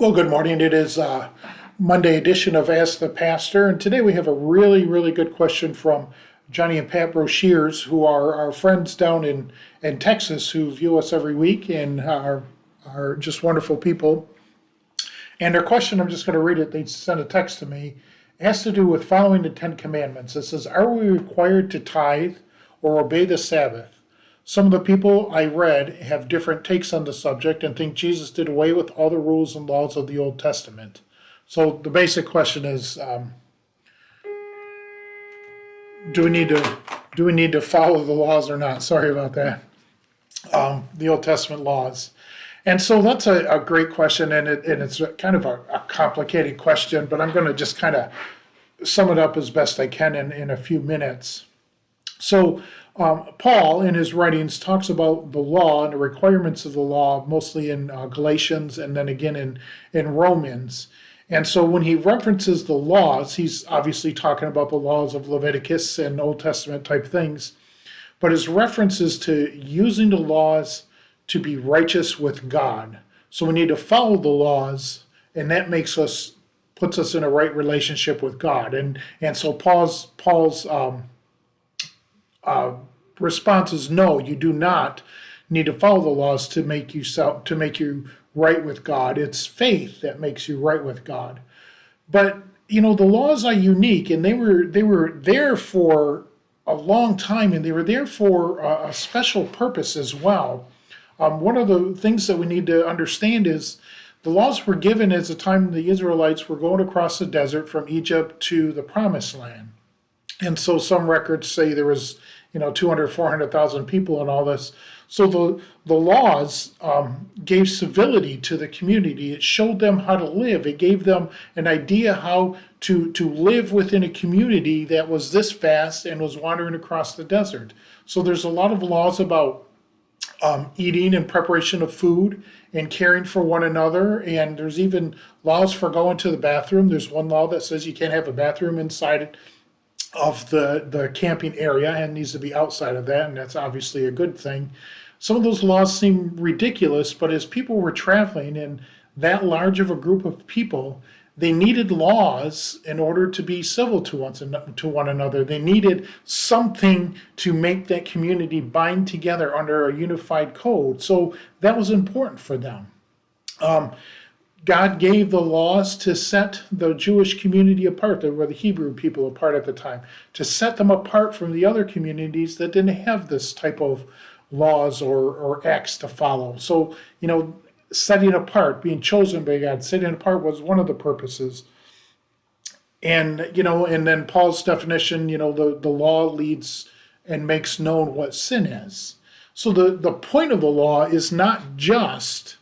Well, good morning. It is Monday edition of Ask the Pastor, and today we have a really, really good question from Johnny and Pat Broshears, who are our friends down in Texas who view us every week and are just wonderful people. And their question, I'm just going to read it. They sent a text to me. It has to do with following the Ten Commandments. It says, "Are we required to tithe or obey the Sabbath? Some of the people I read have different takes on the subject and think Jesus did away with all the rules and laws of the Old Testament." So the basic question is, do we need to follow the laws or not? Sorry about that. The Old Testament laws. And so that's a great question, and it's kind of a complicated question, but I'm going to just kind of sum it up as best I can in a few minutes. So Paul, in his writings, talks about the law and the requirements of the law, mostly in Galatians and then again in Romans. And so when he references the laws, he's obviously talking about the laws of Leviticus and Old Testament type things. But his references to using the laws to be righteous with God. So we need to follow the laws, and that puts us in a right relationship with God. And so Paul's response is no, you do not need to follow the laws to make you right with God. It's faith that makes you right with God. But the laws are unique, and they were there for a long time, and they were there for a special purpose as well. One of the things that we need to understand is the laws were given as the time the Israelites were going across the desert from Egypt to the Promised Land. And so some records say there was 200, 400,000 people and all this. So the laws gave civility to the community. It showed them how to live. It gave them an idea how to live within a community that was this vast and was wandering across the desert. So there's a lot of laws about eating and preparation of food and caring for one another. And there's even laws for going to the bathroom. There's one law that says you can't have a bathroom inside of the camping area and needs to be outside of that, and that's obviously a good thing. Some of those laws seem ridiculous, but as people were traveling in that large of a group of people, they needed laws in order to be civil to one another. They needed something to make that community bind together under a unified code. So that was important for them. God gave the laws to set the Jewish community apart. They were the Hebrew people apart at the time, to set them apart from the other communities that didn't have this type of laws or acts to follow. So, setting apart, being chosen by God, setting apart was one of the purposes. And, and then Paul's definition, the law leads and makes known what sin is. So the point of the law is not just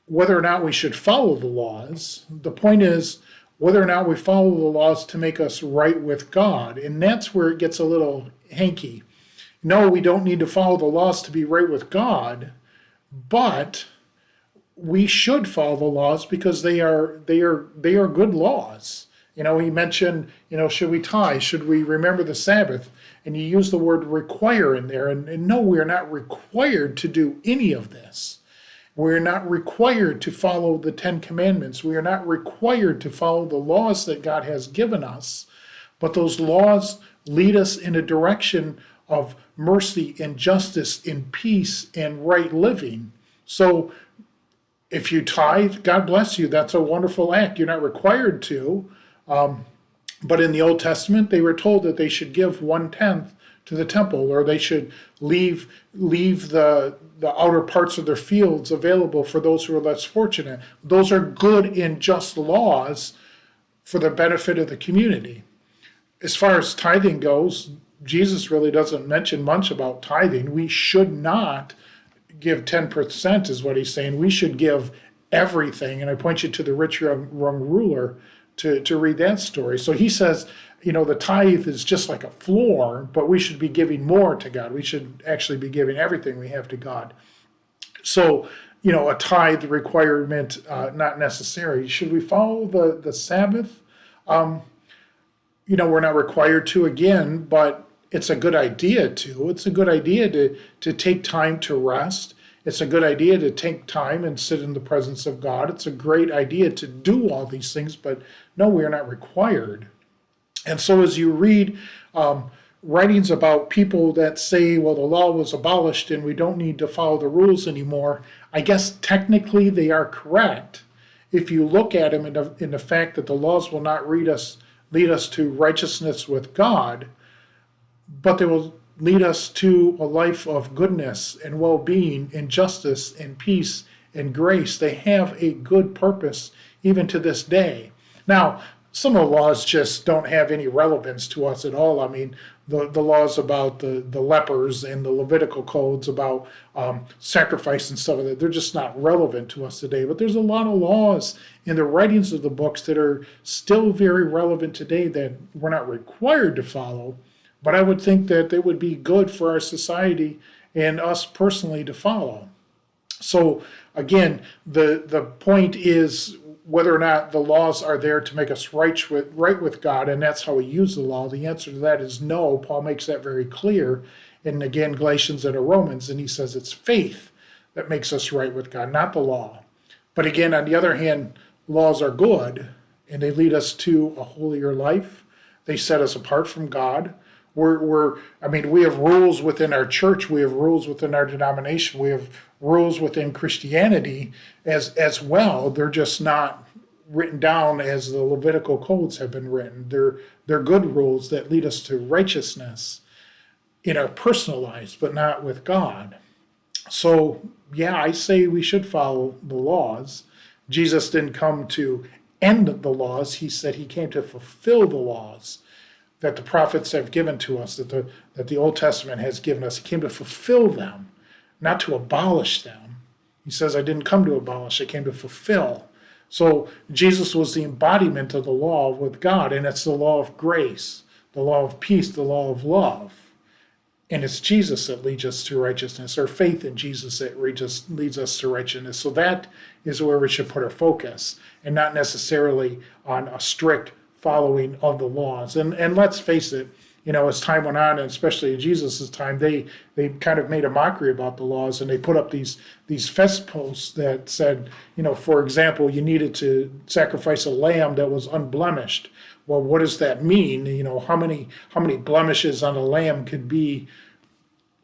whether or not we should follow the laws. The point is whether or not we follow the laws to make us right with God. And that's where it gets a little hanky. No, we don't need to follow the laws to be right with God, but we should follow the laws because they are good laws. He mentioned, should we tithe? Should we remember the Sabbath? And he used the word require in there. And no, we are not required to do any of this. We're not required to follow the Ten Commandments. We are not required to follow the laws that God has given us. But those laws lead us in a direction of mercy and justice and peace and right living. So if you tithe, God bless you. That's a wonderful act. You're not required to. But in the Old Testament, they were told that they should give 1/10 to the temple, or they should leave the outer parts of their fields available for those who are less fortunate. Those are good and just laws for the benefit of the community. As far as tithing goes, Jesus really doesn't mention much about tithing. We should not give 10%, is what he's saying. We should give everything. And I point you to the rich young ruler to read that story. So he says, the tithe is just like a floor, but we should be giving more to God. We should actually be giving everything we have to God. So, a tithe requirement, not necessary. Should we follow the Sabbath? We're not required to again, but it's a good idea to. It's a good idea to take time to rest It's a good idea to take time and sit in the presence of God. It's a great idea to do all these things, but no, we are not required. And so as you read writings about people that say, well, the law was abolished and we don't need to follow the rules anymore, I guess technically they are correct if you look at them in the fact that the laws will not lead us to righteousness with God, but they will lead us to a life of goodness and well-being and justice and peace and grace. They have a good purpose even to this day. Now, some of the laws just don't have any relevance to us at all. I mean, the laws about the lepers and the Levitical codes about sacrifice and stuff like that, they're just not relevant to us today. But there's a lot of laws in the writings of the books that are still very relevant today that we're not required to follow. But I would think that they would be good for our society and us personally to follow. So again, the point is whether or not the laws are there to make us right with God, and that's how we use the law. The answer to that is no. Paul makes that very clear in, again, Galatians and Romans, and he says it's faith that makes us right with God, not the law. But again, on the other hand, laws are good, and they lead us to a holier life. They set us apart from God. We have rules within our church, we have rules within our denomination, we have rules within Christianity as well. They're just not written down as the Levitical codes have been written. They're good rules that lead us to righteousness in our personal lives, but not with God. So, yeah, I say we should follow the laws. Jesus didn't come to end the laws. He said he came to fulfill the laws that the prophets have given to us, that the Old Testament has given us. He came to fulfill them, not to abolish them. He says, I didn't come to abolish, I came to fulfill. So Jesus was the embodiment of the law with God, and it's the law of grace, the law of peace, the law of love. And it's Jesus that leads us to righteousness, or faith in Jesus that leads us to righteousness. So that is where we should put our focus, and not necessarily on a strict following of the laws. And let's face it, as time went on, and especially in Jesus' time, they kind of made a mockery about the laws, and they put up these fest posts that said, for example, you needed to sacrifice a lamb that was unblemished. Well, what does that mean? How many blemishes on a lamb could be,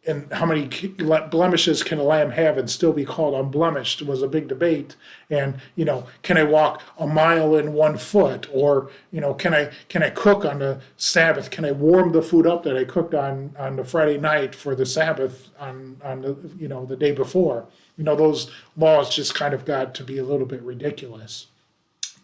and how many blemishes can a lamb have and still be called unblemished was a big debate. And, can I walk a mile in 1 foot? Or, can I cook on the Sabbath? Can I warm the food up that I cooked on the Friday night for the Sabbath on the day before? Those laws just kind of got to be a little bit ridiculous.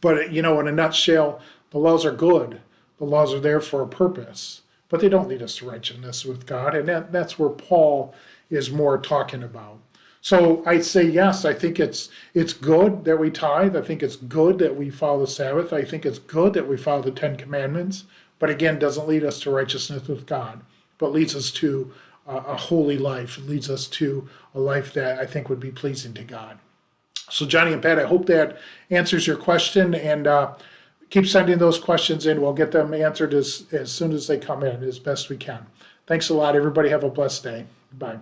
But, in a nutshell, the laws are good. The laws are there for a purpose. But they don't lead us to righteousness with God, and that's where Paul is more talking about. So I'd say yes, I think it's good that we tithe. I think it's good that we follow the Sabbath. I think it's good that we follow the Ten Commandments, but again, doesn't lead us to righteousness with God, but leads us to a holy life. It leads us to a life that I think would be pleasing to God. So Johnny and Pat, I hope that answers your question, and keep sending those questions in. We'll get them answered as soon as they come in, as best we can. Thanks a lot, everybody. Have a blessed day. Bye.